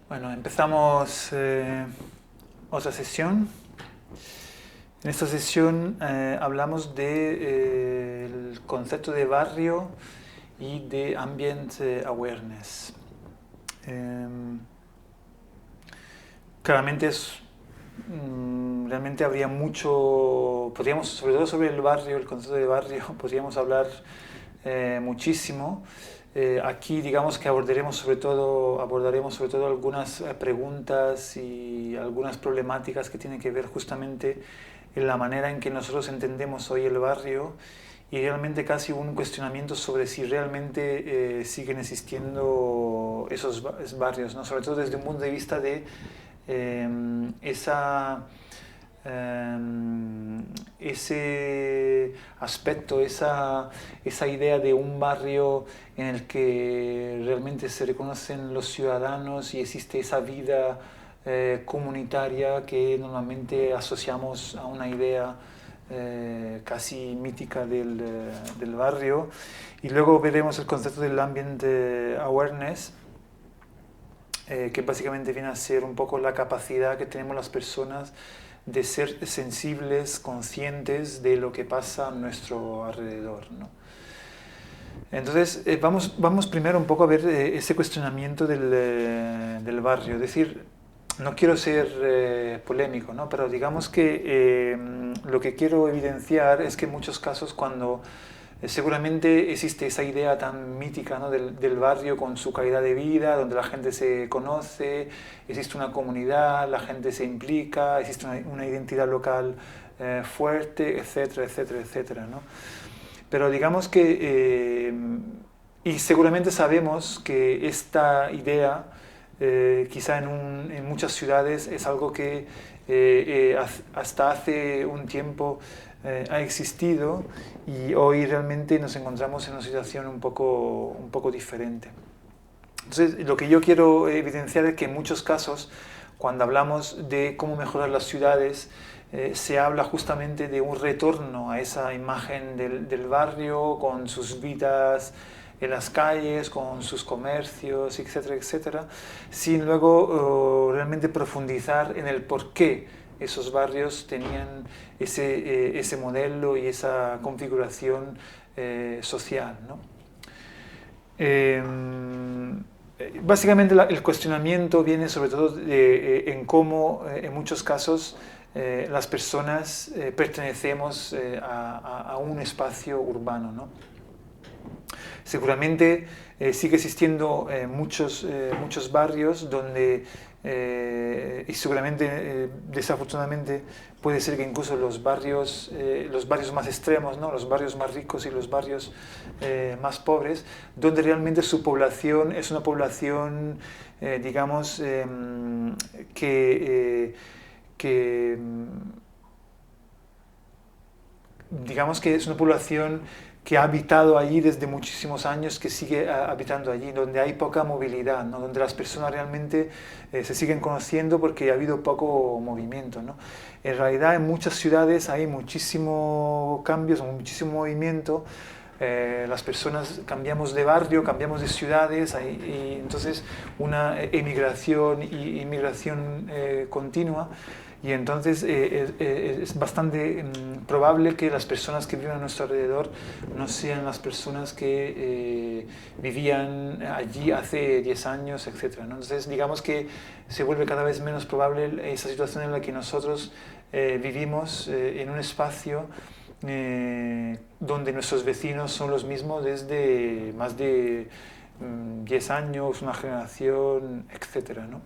Bueno, empezamos otra sesión. En esta sesión hablamos del concepto de barrio y de ambient awareness. Em, Claramente realmente habría mucho, podríamos, sobre todo sobre el barrio, el concepto de barrio, podríamos hablar muchísimo. Aquí digamos que abordaremos sobre todo algunas preguntas y algunas problemáticas que tienen que ver justamente en la manera en que nosotros entendemos hoy el barrio y realmente casi un cuestionamiento sobre si realmente siguen existiendo esos barrios, ¿no? Sobre todo desde un punto de vista de esa ese aspecto, esa idea de un barrio en el que realmente se reconocen los ciudadanos y existe esa vida comunitaria que normalmente asociamos a una idea casi mítica del barrio. Y luego veremos el concepto del ambient awareness, que básicamente viene a ser un poco la capacidad que tenemos las personas de ser sensibles, conscientes de lo que pasa a nuestro alrededor, ¿no? Entonces, vamos primero un poco a ver ese cuestionamiento del barrio. Es decir, no quiero ser polémico, ¿no? Pero digamos que lo que quiero evidenciar es que en muchos casos cuando seguramente existe esa idea tan mítica, ¿no? del barrio con su calidad de vida, donde la gente se conoce, existe una comunidad, la gente se implica, existe una identidad local fuerte, etcétera, etcétera, etcétera, ¿no? Pero digamos que, y seguramente sabemos que esta idea, quizá en muchas ciudades, es algo que hasta hace un tiempo ha existido y hoy realmente nos encontramos en una situación un poco diferente. Entonces, lo que yo quiero evidenciar es que en muchos casos, cuando hablamos de cómo mejorar las ciudades, se habla justamente de un retorno a esa imagen del barrio, con sus vidas en las calles, con sus comercios, etcétera, etcétera, sin luego realmente profundizar en el por qué esos barrios tenían ese modelo y esa configuración social, ¿no? Eh, Básicamente el cuestionamiento viene sobre todo en cómo en muchos casos las personas pertenecemos a un espacio urbano, ¿no? Seguramente sigue existiendo muchos barrios donde, y seguramente desafortunadamente puede ser que incluso los barrios más extremos, ¿no? Los barrios más ricos y los barrios más pobres, donde realmente su población es una población, digamos, que digamos que es una población que ha habitado allí desde muchísimos años, que sigue habitando allí, donde hay poca movilidad, ¿no? Donde las personas realmente se siguen conociendo porque ha habido poco movimiento, ¿no? En realidad en muchas ciudades hay muchísimos cambios, muchísimo movimiento, las personas cambiamos de barrio, cambiamos de ciudades, y entonces una emigración y inmigración continua. Y entonces es bastante probable que las personas que viven a nuestro alrededor no sean las personas que vivían allí hace 10 años, etcétera, ¿no? Entonces digamos que se vuelve cada vez menos probable esa situación en la que nosotros vivimos en un espacio donde nuestros vecinos son los mismos desde más de 10 años, una generación, etcétera, ¿no?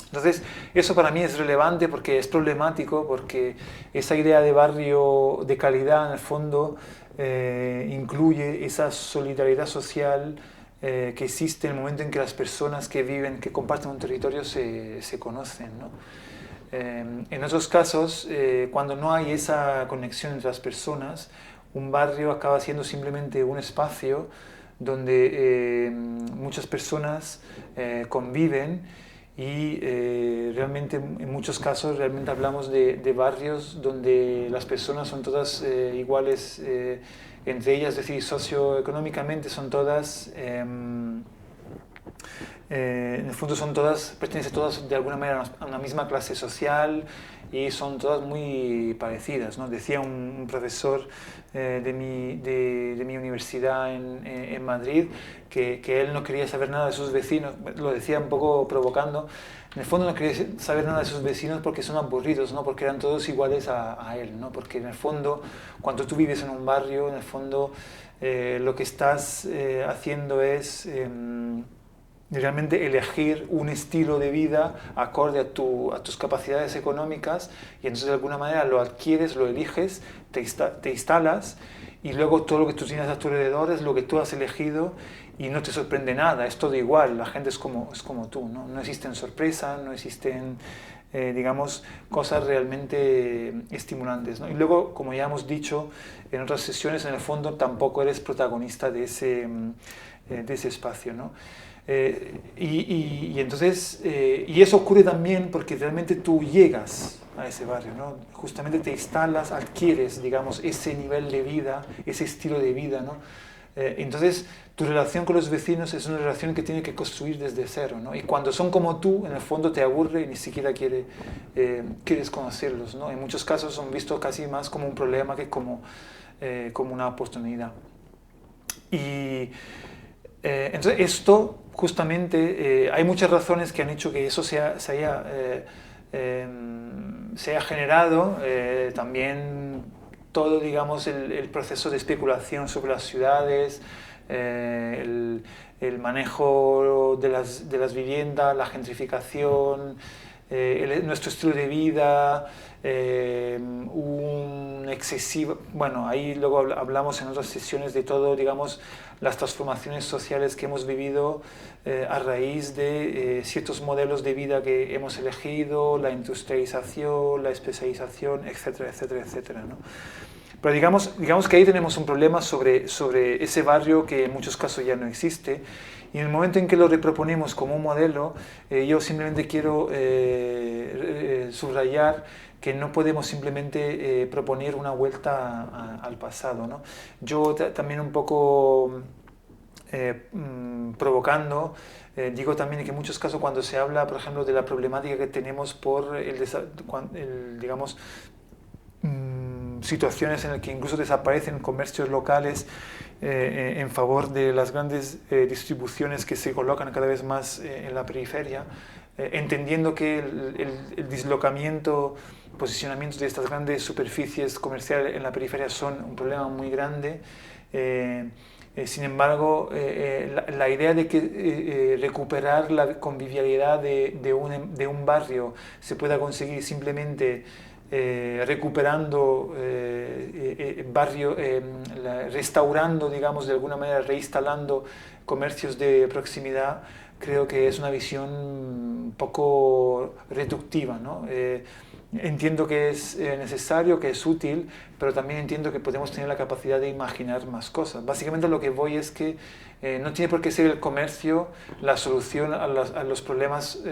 Entonces, eso para mí es relevante porque es problemático, porque esa idea de barrio de calidad, en el fondo, incluye esa solidaridad social que existe en el momento en que las personas que viven, que comparten un territorio, se conocen, ¿no? En otros casos, cuando no hay esa conexión entre las personas, un barrio acaba siendo simplemente un espacio donde muchas personas conviven y realmente en muchos casos realmente hablamos de barrios donde las personas son todas iguales entre ellas, es decir, socioeconómicamente son todas En el fondo pertenecen todas de alguna manera a una misma clase social y son todas muy parecidas, ¿no? Decía un profesor de mi universidad en Madrid que él no quería saber nada de sus vecinos, lo decía un poco provocando. En el fondo no quería saber nada de sus vecinos porque son aburridos, ¿no? Porque eran todos iguales a él, ¿no? Porque en el fondo, cuando tú vives en un barrio, en el fondo lo que estás haciendo es realmente elegir un estilo de vida acorde a tus capacidades económicas y entonces de alguna manera lo adquieres, lo eliges, te instalas y luego todo lo que tú tienes a tu alrededor es lo que tú has elegido y no te sorprende nada, es todo igual, la gente es como tú, ¿no? No existen sorpresas, no existen, digamos, cosas realmente estimulantes, ¿no? Y luego, como ya hemos dicho en otras sesiones, en el fondo tampoco eres protagonista de ese espacio, ¿no? Y entonces, y eso ocurre también porque realmente tú llegas a ese barrio, ¿no? Justamente te instalas, adquieres, digamos, ese nivel de vida, ese estilo de vida, ¿no? Entonces, tu relación con los vecinos es una relación que tiene que construir desde cero, ¿no? Y cuando son como tú, en el fondo te aburre y ni siquiera quieres conocerlos, ¿no? En muchos casos son vistos casi más como un problema que como una oportunidad. Y entonces esto justamente, hay muchas razones que han hecho que eso se haya generado, también todo, digamos, el proceso de especulación sobre las ciudades, el manejo de las viviendas, la gentrificación, nuestro estilo de vida, un excesivo... Bueno, ahí luego hablamos en otras sesiones de todo, digamos, las transformaciones sociales que hemos vivido a raíz de ciertos modelos de vida que hemos elegido, la industrialización, la especialización, etcétera, etcétera, etcétera, ¿no? Pero digamos que ahí tenemos un problema sobre ese barrio que en muchos casos ya no existe. Y en el momento en que lo reproponemos como un modelo, yo simplemente quiero subrayar que no podemos simplemente proponer una vuelta al pasado, ¿no? Yo también un poco provocando, digo también que en muchos casos cuando se habla, por ejemplo, de la problemática que tenemos por digamos, situaciones en las que incluso desaparecen comercios locales en favor de las grandes distribuciones que se colocan cada vez más en la periferia, entendiendo que el dislocamiento, posicionamiento de estas grandes superficies comerciales en la periferia son un problema muy grande. Sin embargo, la idea de que recuperar la convivialidad de un barrio se pueda conseguir simplemente recuperando restaurando, digamos, de alguna manera reinstalando comercios de proximidad, creo que es una visión un poco reductiva, ¿no? Entiendo que es necesario, que es útil, pero también entiendo que podemos tener la capacidad de imaginar más cosas. Básicamente lo que voy es que no tiene por qué ser el comercio la solución a los problemas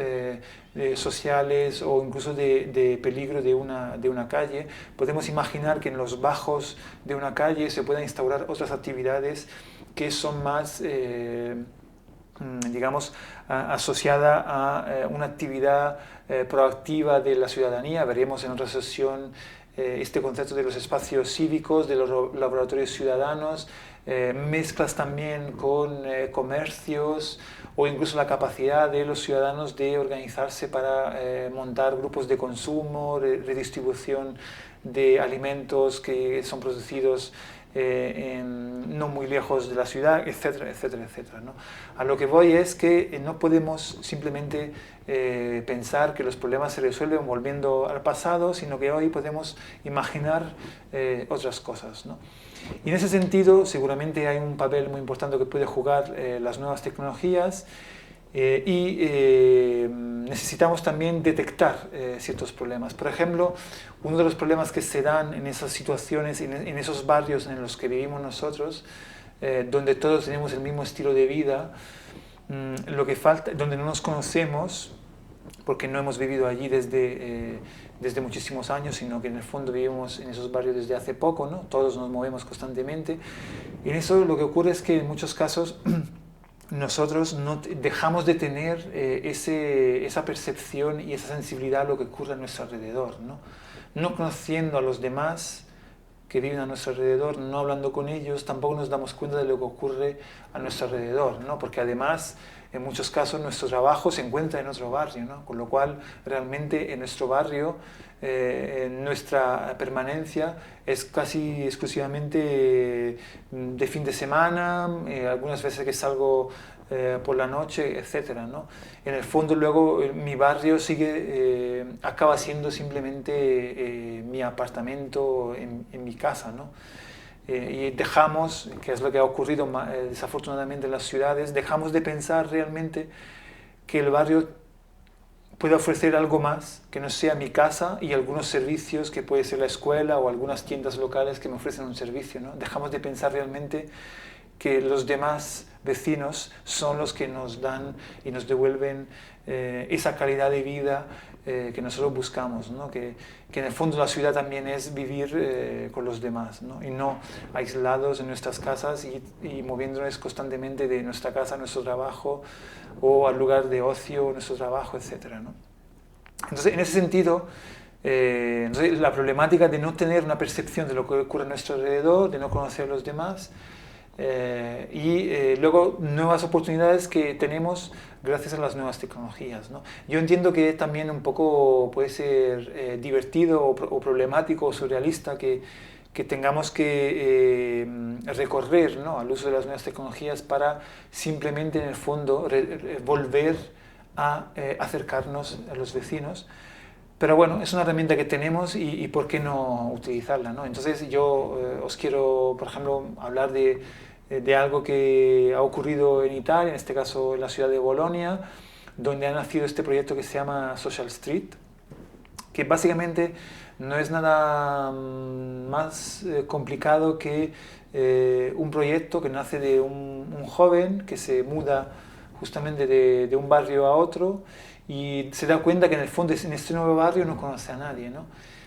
sociales o incluso de peligro de una calle. Podemos imaginar que en los bajos de una calle se puedan instaurar otras actividades que son más, digamos, asociada a una actividad proactiva de la ciudadanía. Veremos en otra sesión este concepto de los espacios cívicos, de los laboratorios ciudadanos, mezclas también con comercios o incluso la capacidad de los ciudadanos de organizarse para montar grupos de consumo, redistribución de alimentos que son producidos no muy lejos de la ciudad, etcétera, etcétera, etcétera, ¿no? A lo que voy es que no podemos simplemente pensar que los problemas se resuelven volviendo al pasado, sino que hoy podemos imaginar otras cosas, ¿no? Y en ese sentido, seguramente hay un papel muy importante que puede jugar las nuevas tecnologías necesitamos también detectar ciertos problemas. Por ejemplo, uno de los problemas que se dan en esas situaciones, en esos barrios en los que vivimos nosotros, donde todos tenemos el mismo estilo de vida, lo que falta, donde no nos conocemos, porque no hemos vivido allí desde muchísimos años, sino que en el fondo vivimos en esos barrios desde hace poco, ¿no? Todos nos movemos constantemente. Y en eso lo que ocurre es que en muchos casos nosotros dejamos de tener esa percepción y esa sensibilidad a lo que ocurre a nuestro alrededor, ¿no? No conociendo a los demás que viven a nuestro alrededor, no hablando con ellos, tampoco nos damos cuenta de lo que ocurre a nuestro alrededor, ¿no? Porque además, en muchos casos, nuestro trabajo se encuentra en otro barrio, ¿no? Con lo cual, realmente, en nuestro barrio, nuestra permanencia es casi exclusivamente de fin de semana, algunas veces que salgo por la noche, etcétera, ¿no? En el fondo, luego, mi barrio acaba siendo simplemente mi apartamento en mi casa, ¿no? Y dejamos, que es lo que ha ocurrido desafortunadamente en las ciudades, dejamos de pensar realmente que el barrio puede ofrecer algo más que no sea mi casa y algunos servicios que puede ser la escuela o algunas tiendas locales que me ofrecen un servicio, ¿no? Dejamos de pensar realmente que los demás vecinos son los que nos dan y nos devuelven esa calidad de vida que nosotros buscamos, ¿no? Que en el fondo la ciudad también es vivir con los demás, ¿no? Y no aislados en nuestras casas y moviéndonos constantemente de nuestra casa a nuestro trabajo o al lugar de ocio, nuestro trabajo, etcétera, ¿no? Entonces, en ese sentido, entonces, la problemática de no tener una percepción de lo que ocurre a nuestro alrededor, de no conocer a los demás, y luego nuevas oportunidades que tenemos gracias a las nuevas tecnologías, ¿no? Yo entiendo que también un poco puede ser divertido o problemático o surrealista que tengamos que recorrer, ¿no?, al uso de las nuevas tecnologías para simplemente en el fondo volver a acercarnos a los vecinos. Pero bueno, es una herramienta que tenemos y ¿por qué no utilizarla, ¿no? Entonces yo os quiero, por ejemplo, hablar de algo que ha ocurrido en Italia, en este caso en la ciudad de Bolonia, donde ha nacido este proyecto que se llama Social Street, que básicamente no es nada más complicado que un proyecto que nace de un joven que se muda justamente de un barrio a otro y se da cuenta que en el fondo en este nuevo barrio no conoce a nadie, ¿no?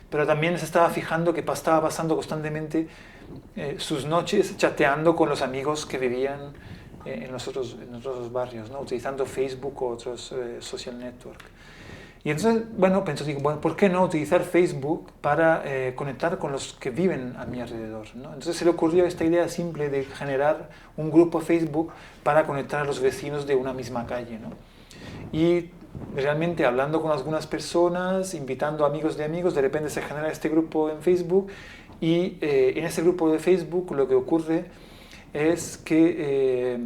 Pero también se estaba fijando que estaba pasando constantemente sus noches chateando con los amigos que vivían en los otros barrios, ¿no?, utilizando Facebook o otros social network. Y entonces, bueno, pensó, digo, bueno, ¿por qué no utilizar Facebook para conectar con los que viven a mi alrededor, ¿no? Entonces se le ocurrió esta idea simple de generar un grupo Facebook para conectar a los vecinos de una misma calle, ¿no? Y realmente hablando con algunas personas, invitando amigos, de repente se genera este grupo en Facebook y en ese grupo de Facebook lo que ocurre es que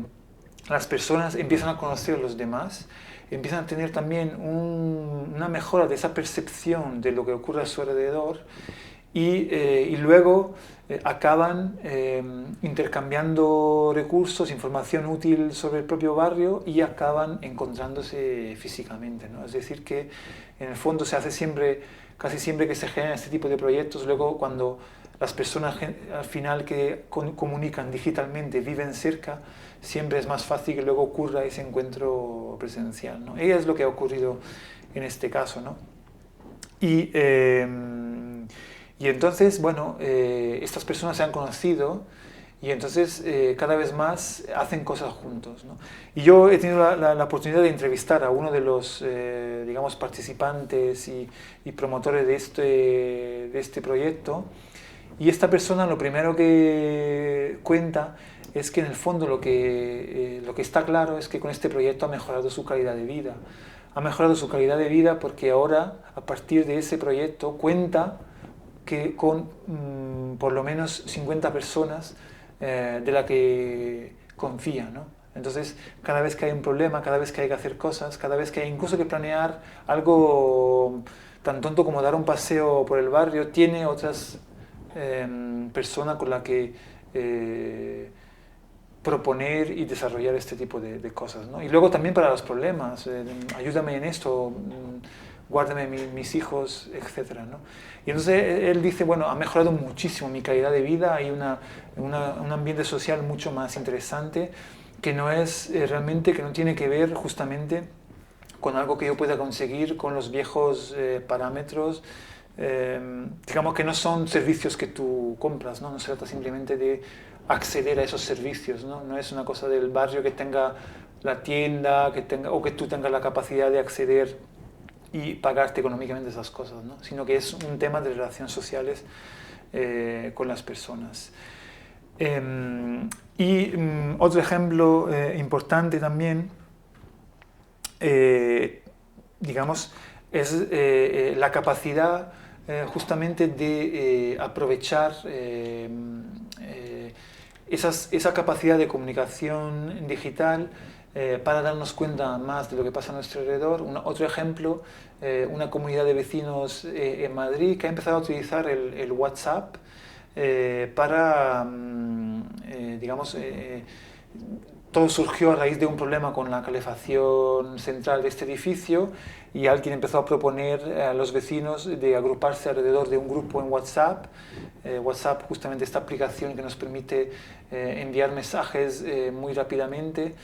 las personas empiezan a conocer a los demás, empiezan a tener también una mejora de esa percepción de lo que ocurre a su alrededor y luego acaban intercambiando recursos, información útil sobre el propio barrio y acaban encontrándose físicamente, ¿no? Es decir, que en el fondo se hace casi siempre que se generan este tipo de proyectos, luego cuando las personas al final que comunican digitalmente viven cerca, siempre es más fácil que luego ocurra ese encuentro presencial, ¿no? Y es lo que ha ocurrido en este caso, ¿no? Y entonces, bueno, estas personas se han conocido y entonces cada vez más hacen cosas juntos, ¿no? Y yo he tenido la oportunidad de entrevistar a uno de los, digamos, participantes y promotores de este proyecto. Y esta persona lo primero que cuenta es que en el fondo lo que está claro es que con este proyecto ha mejorado su calidad de vida. Ha mejorado su calidad de vida porque ahora, a partir de ese proyecto, cuenta con por lo menos 50 personas de las que confía, ¿no? Entonces, cada vez que hay un problema, cada vez que hay que hacer cosas, cada vez que hay incluso que planear algo tan tonto como dar un paseo por el barrio, tiene otras persona con la que proponer y desarrollar este tipo de cosas, ¿no? Y luego también para los problemas, ayúdame en esto, guárdame mis hijos, etcétera, ¿no? Y entonces él dice, bueno, ha mejorado muchísimo mi calidad de vida, hay un ambiente social mucho más interesante, que no es realmente, que no tiene que ver justamente con algo que yo pueda conseguir con los viejos parámetros. Digamos que no son servicios que tú compras, ¿no? No se trata simplemente de acceder a esos servicios, ¿no? No es una cosa del barrio que tenga la tienda, o que tú tengas la capacidad de acceder y pagarte económicamente esas cosas, ¿no? Sino que es un tema de relaciones sociales con las personas. Otro ejemplo importante también, digamos, es la capacidad justamente de aprovechar esa capacidad de comunicación digital para darnos cuenta más de lo que pasa a nuestro alrededor. Otro ejemplo, una comunidad de vecinos en Madrid que ha empezado a utilizar el WhatsApp para, digamos, todo surgió a raíz de un problema con la calefacción central de este edificio y alguien empezó a proponer a los vecinos de agruparse alrededor de un grupo en WhatsApp. WhatsApp, justamente esta aplicación que nos permite enviar mensajes muy rápidamente.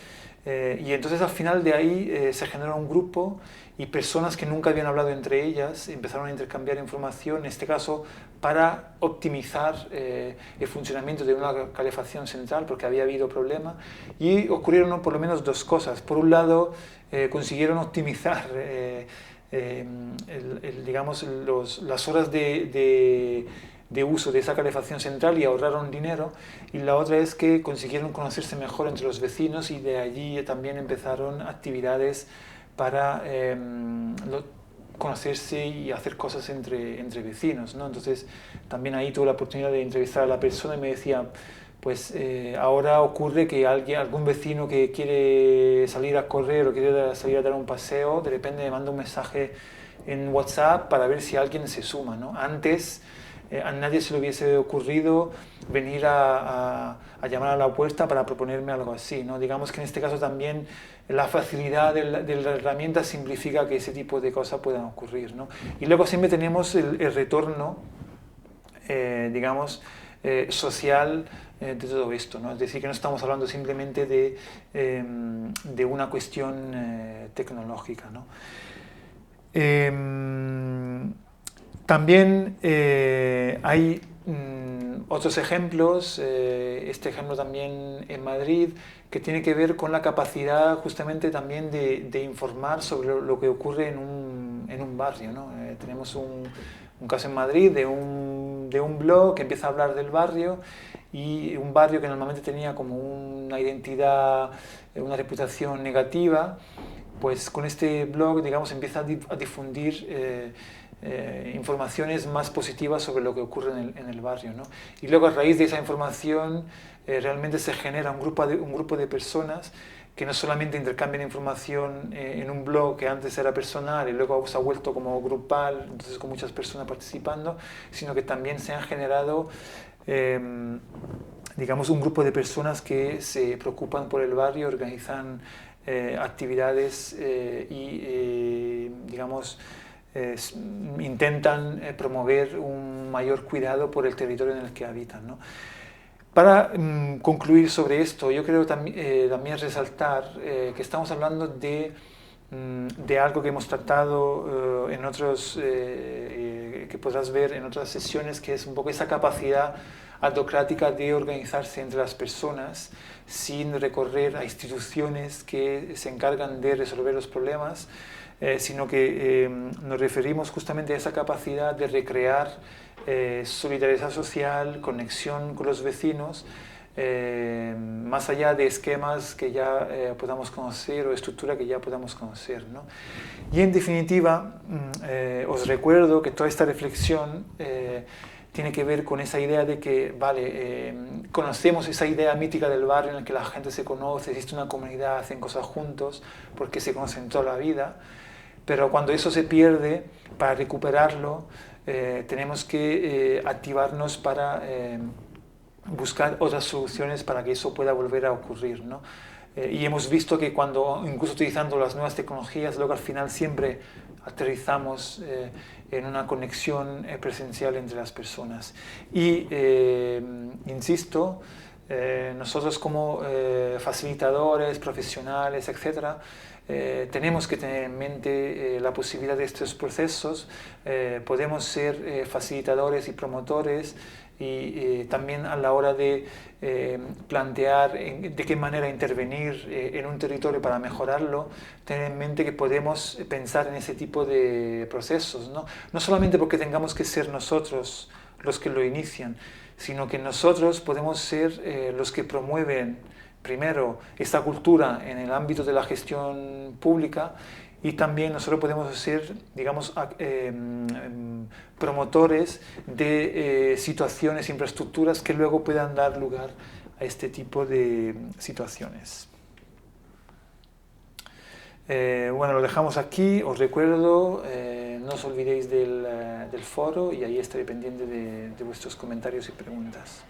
Y entonces al final de ahí se generó un grupo y personas que nunca habían hablado entre ellas empezaron a intercambiar información, en este caso para optimizar el funcionamiento de una calefacción central porque había habido problema, y ocurrieron por lo menos dos cosas. Por un lado, consiguieron optimizar digamos, las horas de uso de esa calefacción central y ahorraron dinero, y la otra es que consiguieron conocerse mejor entre los vecinos y de allí también empezaron actividades para conocerse y hacer cosas entre vecinos, ¿no? Entonces también ahí tuve la oportunidad de entrevistar a la persona y me decía, pues ahora ocurre que algún vecino que quiere salir a correr o quiere salir a dar un paseo, de repente me manda un mensaje en WhatsApp para ver si alguien se suma, ¿no? Antes a nadie se le hubiese ocurrido venir a llamar a la puerta para proponerme algo así, ¿no? Digamos que en este caso también la facilidad de la herramienta simplifica que ese tipo de cosas puedan ocurrir, ¿no? Y luego siempre tenemos el retorno, digamos, social de todo esto, ¿no? Es decir, que no estamos hablando simplemente de una cuestión tecnológica, ¿no? También hay otros ejemplos, este ejemplo también en Madrid, que tiene que ver con la capacidad justamente también de informar sobre lo que ocurre en un barrio, ¿no? Tenemos un caso en Madrid de un blog que empieza a hablar del barrio, y un barrio que normalmente tenía como una identidad, una reputación negativa, pues con este blog, digamos, empieza a difundir informaciones más positivas sobre lo que ocurre en el barrio, ¿no? Y luego a raíz de esa información realmente se genera un grupo de personas que no solamente intercambian información en un blog que antes era personal y luego se ha vuelto como grupal, entonces con muchas personas participando, sino que también se han generado digamos, un grupo de personas que se preocupan por el barrio, organizan actividades y digamos, intentan promover un mayor cuidado por el territorio en el que habitan, ¿no? Para concluir sobre esto, yo creo también resaltar que estamos hablando de algo que hemos tratado en otros, que podrás ver en otras sesiones, que es un poco esa capacidad autocrática de organizarse entre las personas sin recorrer a instituciones que se encargan de resolver los problemas, sino que nos referimos justamente a esa capacidad de recrear solidaridad social, conexión con los vecinos, más allá de esquemas que ya podamos conocer o estructura que ya podamos conocer, ¿no? Y en definitiva, os recuerdo que toda esta reflexión tiene que ver con esa idea de que, vale, conocemos esa idea mítica del barrio en el que la gente se conoce, existe una comunidad, hacen cosas juntos porque se conocen toda la vida, pero cuando eso se pierde, para recuperarlo, tenemos que activarnos para buscar otras soluciones para que eso pueda volver a ocurrir, ¿no? Y hemos visto que cuando, incluso utilizando las nuevas tecnologías, luego al final siempre aterrizamos en una conexión presencial entre las personas. Y, insisto, nosotros como facilitadores, profesionales, etcétera, tenemos que tener en mente la posibilidad de estos procesos. Podemos ser facilitadores y promotores y también a la hora de plantear de qué manera intervenir en un territorio para mejorarlo, tener en mente que podemos pensar en ese tipo de procesos, ¿no? No solamente porque tengamos que ser nosotros los que lo inician, sino que nosotros podemos ser los que promueven primero esta cultura en el ámbito de la gestión pública, y también nosotros podemos ser, digamos, promotores de situaciones, infraestructuras que luego puedan dar lugar a este tipo de situaciones. Bueno, lo dejamos aquí. Os recuerdo, no os olvidéis del foro, y ahí estaré pendiente de vuestros comentarios y preguntas.